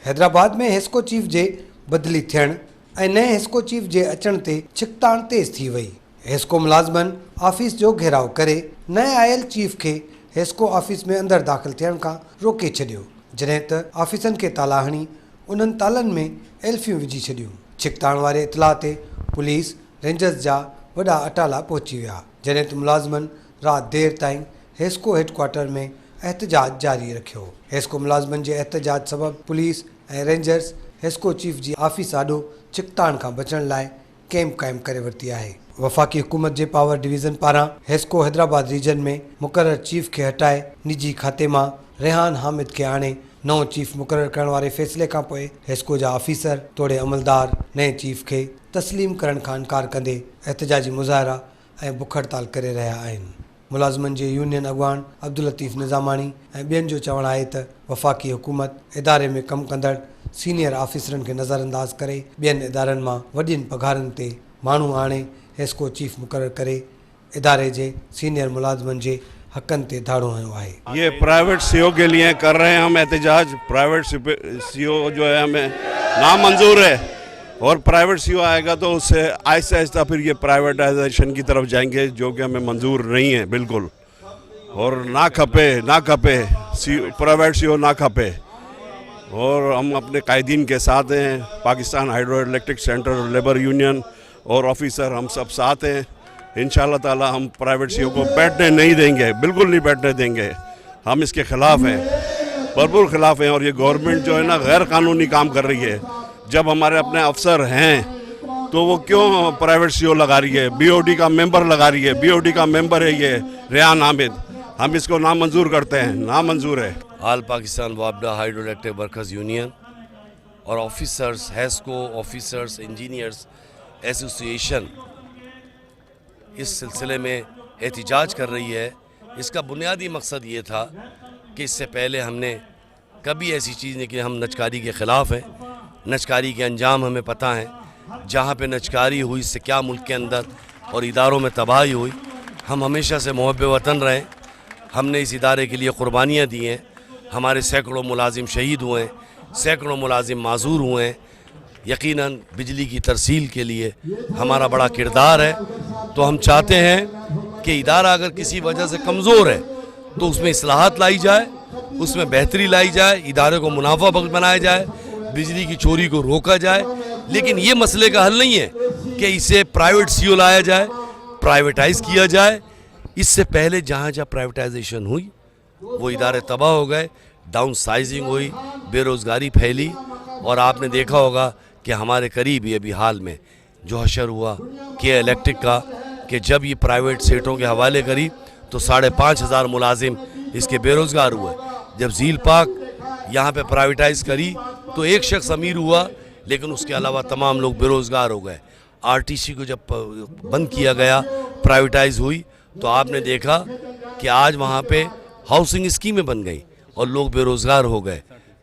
हैदराबाद में Hesco chief जे बदली थियण ऐं नए हेस्को चीफ जे अचण ते छिकताण तेज़ थी वई। हेस्को मुलाज़िमनि ऑफिस जो घेराव करे नए आयल चीफ खे हेस्को ऑफिस में अंदर दाख़िल थियण खां रोके छॾियो, जॾहिं त ऑफिसनि खे ताला हणी उन्हनि तालनि में एल्फियूं विझी छॾियूं। छिकताण वारे इतलाह ते पुलिस रेंजर्स जा वॾा अटाला पहुची विया, जॾहिं त मुलाज़िमनि राति देर ताईं हेस्को हेडक्वार्टर में एहतजाज जारी रखियो। हेस्को मुलाज़िमनि जे एहतजाज सबबि पुलिस ऐं रेंजर्स हेस्को चीफ जी ऑफिस आॾो छिकताण खां बचण लाइ कैंप क़ाइमु करे वरिती आहे। वफ़ाक़ी हुकूमत जे पावर डिवीज़न पारां हेस्को हैदराबाद रीजन में मुक़ररु चीफ खे हटाए निजी खाते मां रेहान हामिद खे आणे नओं चीफ मुक़ररु करण वारे फ़ैसिले खां पोइ हेस्को जा ऑफिसर तोड़े अमलदार नए चीफ खे तस्लीम करण खां इनकार कंदे एहतजाजी मुज़ाहिरा ऐं बुख हड़ताल करे रहिया आहिनि। मुलाज़िमनि जे यूनियन अॻवान अब्दुल लतीफ़ निज़ामाणी ऐं ॿियनि जो चवणु आहे त वफ़ाक़ी हुकूमत इदारे में कमु कंदड़ सीनियर ऑफिसरनि खे नज़रअंदाज़ करे ॿियनि इदारनि मां वॾियुनि पघारनि ते माण्हू आणे हेस्को चीफ मुक़ररु करे इदारे जे सीनियर मुलाज़िमनि जे हक़नि ते धाड़ो हयो आहे। ये प्राइवेट सीओ के लिए कर रहे हैं हम एहतजाज। प्राइवेट सीओ जो है हमें नामंजूर है और प्राइवेट सीओ आएगा तो उससे आहिस्ता आहिस्ता फिर ये प्राइवेटाइजेशन की तरफ जाएंगे, जो कि हमें मंजूर नहीं है बिल्कुल। और ना खपे प्राइवेट सीओ ना खपे। और हम अपने कायदीन के साथ हैं, Pakistan hydro electric centre, labour union और ऑफिसर हम सब साथ हैं। इंशाल्लाह ताला हम प्राइवेट सीओ को बैठने नहीं देंगे, बिल्कुल नहीं बैठने देंगे। हम इसके खिलाफ हैं, भरपूर खिलाफ हैं। और ये गवर्नमेंट जो है ना गैर कानूनी काम कर रही है। जब हमारे अपने अफसर हैं तो वो क्यों प्राइवेट सीओ लगा रही है, बीओडी का मेंबर लगा रही है। बीओडी का मेंबर है ये रेहान हामिद, हम इसको नामंजूर करते हैं, नामंजूर है। ऑल पाकिस्तान वापडा हाइड्रो इलेक्ट्रिक वर्कर्स यूनियन और officers HESCO officers engineers association इस सिलसिले में एहतिजाज कर रही है। इसका बुनियादी मकसद ये था कि इससे पहले हमने कभी ऐसी चीज़ नहीं की। हम नचकारी के ख़िलाफ़ हैं। नचकारी के अंजाम हमें पता है। जहाँ पे नचकारी हुई इससे क्या मुल्क के अंदर और इदारों में तबाही हुई। हम हमेशा से मुहब्बे वतन रहे। हमने इस इदारे के लिए क़ुरबानियाँ दी हैं। हमारे सैकड़ों मुलाजिम शहीद हुए हैं, सैकड़ों मुलाजिम माजूर हुए हैं। यकीनन बिजली की तरसील के लिए हमारा बड़ा किरदार है। तो हम चाहते हैं कि इदारा अगर किसी वजह से कमज़ोर है तो उसमें इस्लाहात लाई जाए, उसमें बेहतरी लाई जाए, इदारे को मुनाफा बख्श बनाया जाए, बिजली की चोरी को रोका जाए। लेकिन ये मसले का हल नहीं है कि इसे प्राइवेट सीओ लाया जाए, प्राइवेटाइज़ किया जाए। इससे पहले जहाँ जहाँ प्राइवेटाइजेशन हुई वो इदारे तबाह हो गए, डाउन साइजिंग हुई, बेरोज़गारी फैली। और आपने देखा होगा कि हमारे करीब ही अभी हाल में जो हशर हुआ के इलेक्ट्रिक का, कि जब ये प्राइवेट सेटों के हवाले करी तो 5,500 मुलाजिम इसके बेरोज़गार हुए। जब झील पाक यहाँ पे प्राइवेटाइज़ करी तो एक शख्स अमीर हुआ, लेकिन उसके अलावा तमाम लोग बेरोज़गार हो गए। आरटीसी को जब बंद किया गया, प्राइवेटाइज़ हुई, तो आपने देखा कि आज वहाँ पे हाउसिंग स्कीमें बन गई और लोग बेरोज़गार हो गए।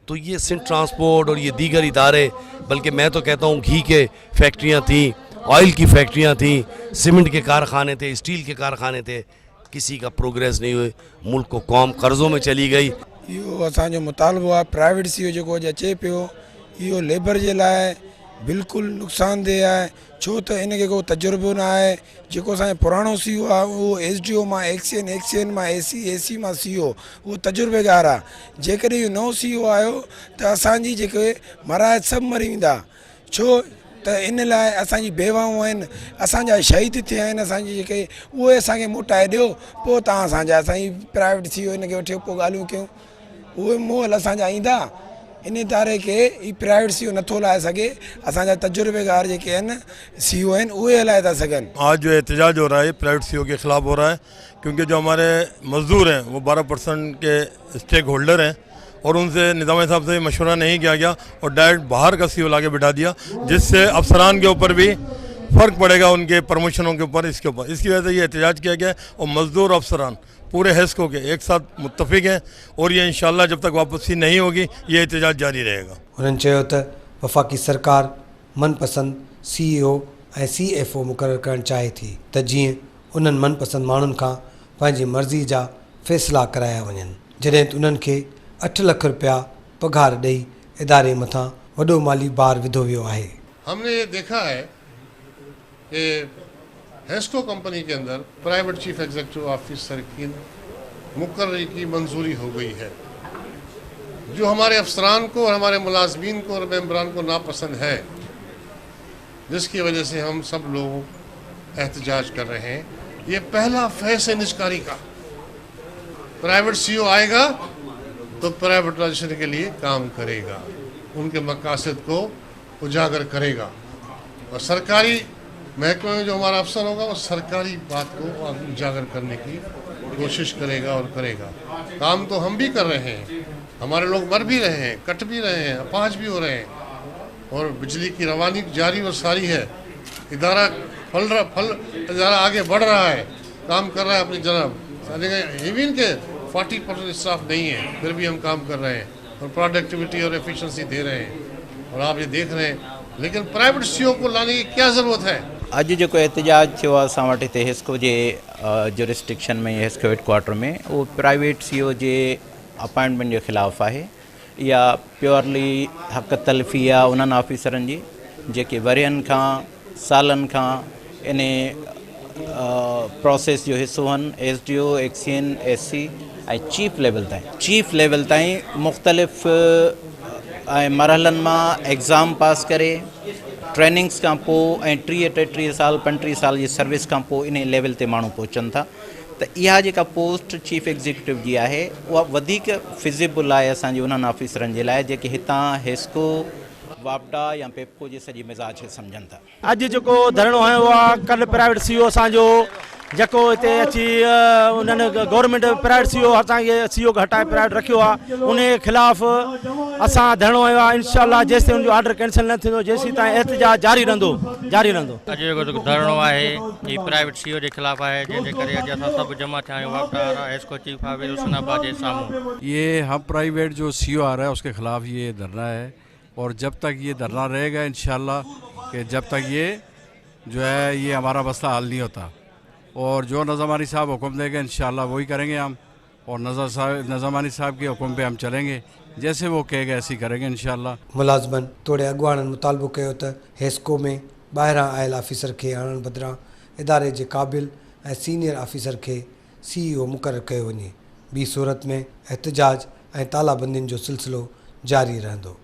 तो ये सिंध ट्रांसपोर्ट और ये दीगर इदारे, बल्कि मैं तो कहता हूँ घी के फैक्ट्रियाँ थीं, ऑयल की फैक्ट्रियाँ थीं, सीमेंट के कारखाने थे, स्टील के कारखाने थे, किसी का प्रोग्रेस नहीं हुई। मुल्क को कौम कर्ज़ों में चली गई। इहो असांजो मुतालबो आहे। प्राइवेट सीओ जेको अॼु अचे पियो, इहो लेबर जे लाइ बिल्कुलु नुक़सानदेह आहे। छो त इनखे को तजुर्बो न आहे। जेको असांजो पुराणो सीओ आहे उहो एसडीओ मां एक्सीएन मां एसी मां सीओ, उहो तजुर्बेगार आहे। जेकॾहिं इहो नओं सीओ आयो त असांजी जेके मराहत सभु मरी वेंदा। छो त इन लाइ असांजी बेवाऊं आहिनि, असांजा शहीद थिया आहिनि, असांजी जेके उहे असांखे मोटाए ॾियो, पोइ तव्हां असांजी प्राइवेट सीओ इनखे वठी पोइ ॻाल्हियूं कयूं। उहे मोहल असांजा ईंदा। इन इदारे के ही प्राइवेट सीओ नथो लाए सके। असांजा तजुर्बेगार जेके आहिनि सीओ आहिनि उहे हलाए था सघनि। आज जो एहतजाज हो रहा है प्राइवेट सीओ के ख़िलाफ़ हो रहा है, क्योंकि जो हमारे मजदूर हैं वो 12% के स्टेक होल्डर हैं और उनसे निज़ाम साहब से मशवरा नहीं किया गया और डायरेक्ट बाहर का सीओ लाके बिठा दिया, जिससे अफसरान के ऊपर भी फ़र्क पड़ेगा, उनके प्रमोशनों के ऊपर, इसके ऊपर। इसकी वजह से ये एहतजाज किया गया है। और मजदूर अफसरान पूरे हेस्को के एक साथ मुत्तफिक हैं और ये इंशाल्लाह जब तक वापसी नहीं होगी ये एहतजाज जारी रहेगा। उन्होंने चयो त वफ़ाक़ी सरकार मनपसंद CEO ऐं CFO मुक़ररु करणु चाहे थी त जीअं उन्हनि मनपसंद माण्हुनि खां पंहिंजी मर्ज़ी जा फ़ैसिला कराया वञनि, जॾहिं त उन्हनि खे 8 लख रुपया पघार ॾेई इदारे मथां वॾो माली भार विधो वियो आहे। हमने ये देखा है कि हेस्को कंपनी के अंदर प्राइवेट चीफ एग्जीक्यूटिव ऑफिसर की मुकर्री की मंजूरी हो गई है, जो हमारे अफसरान को और हमारे मुलाजमीन को और मेम्बरान को नापसंद है, जिसकी वजह से हम सब लोग एहतजाज कर रहे हैं। ये पहला फेस है निष्कारी का। प्राइवेट सीईओ आएगा तो प्राइवेटाइजेशन के लिए काम करेगा, उनके मकासद को उजागर करेगा, और सरकारी महकमे में जो हमारा अफसर होगा वो सरकारी बात को उजागर करने की कोशिश करेगा और करेगा। काम तो हम भी कर रहे हैं, हमारे लोग मर भी रहे हैं, कट भी रहे हैं, अपाहज भी हो रहे हैं, और बिजली की रवानी जारी और सारी है। इदारा इदारा आगे बढ़ रहा है, काम कर रहा है अपनी जनाब। इवन के 40% स्टाफ नहीं है, फिर भी हम काम कर रहे हैं और प्रोडक्टिविटी और एफिशिएंसी दे रहे हैं, और आप ये देख रहे हैं। लेकिन प्राइवेट सीईओ को लाने की क्या ज़रूरत है? अॼु जेको एहतजाज थियो आहे असां वटि हिते हिस्को जे जुरिस्डिक्शन में, हिस्को हेडक्वाटर में, उहो प्राइवेट सीईओ जे अपॉइंटमेंट जे ख़िलाफ़ु आहे। इहा प्योरली हक़ तलफ़ी आहे उन्हनि ऑफिसरनि जी जेके वरियनि खां सालनि खां इन प्रोसेस जो हिसो आहिनि। SDO, एक्सियन, SC ऐं चीफ लेवल ताईं मुख़्तलिफ़ ऐं मरहलनि मां एग्ज़ाम पास करे ट्रेनिंग्स खां पोइ ऐं 33 साल 35 साल जी सर्विस खां पोइ इन लेवल ते माण्हू पहुचनि था। त इहा जेका पोस्ट चीफ एग्जीक्यूटिव जी आहे उहा वधीक फिज़िबल आहे असांजे उन्हनि ऑफिसरनि जे लाइ जेके हितां हेस्को, वापडा या पेप्को जे सॼी मिज़ाज खे सम्झनि था। अॼु जेको धरणो हयो आहे, कल्ह प्राइवेट सीईओ असांजो जेको हिते अची उन्हनि गवर्नमेंट प्राइवेट सीईओ खे हटाए प्राइवेट रखियो आहे, उन जे ख़िलाफ़ असां धरणो हयो आहे। इंशाअल्लाह जेसि ताईं उनजो ऑर्डर कैंसिल न थींदो, जेसि ताईं एहतजाज जारी रहंदो। अॼु जेको धरणो आहे ही प्राइवेट सीईओ जे ख़िलाफ़ आहे, जंहिंजे करे अॼु असां सभु जमा थिया आहियूं वापडा हेस्को चीफ ऑफिसर हुसैनाबाद जे साम्हूं। ये हम प्राइवेट जो सीईओ आ रहा है उसके ख़िलाफ़ ये धरना है, और जब तक ये धरना रहेगा इंशाअल्लाह कि जब तक ये जो है ये हमारा मसला हल नहीं होता, और जो नज़मानी साहब हुक्म देंगे इंशाअल्लाह वही करेंगे हम, और नज़मानी साहब के हुक्म पे हम चलेंगे, जैसे वो कहेगा ऐसे ही करेंगे इंशाअल्लाह। मुलाज़मन तोड़े अॻुवाणनि मुतालबो कयो त हेस्को में ॿाहिरां आयल ऑफिसर खे आणण बदिरां इदारे जे क़ाबिल ऐं सीनियर ऑफिसर खे CEO मुक़ररु कयो वञे। ॿी सूरत में एहतजाज ऐं तालाबंदियुनि जो सिलसिलो जारी रहंदो।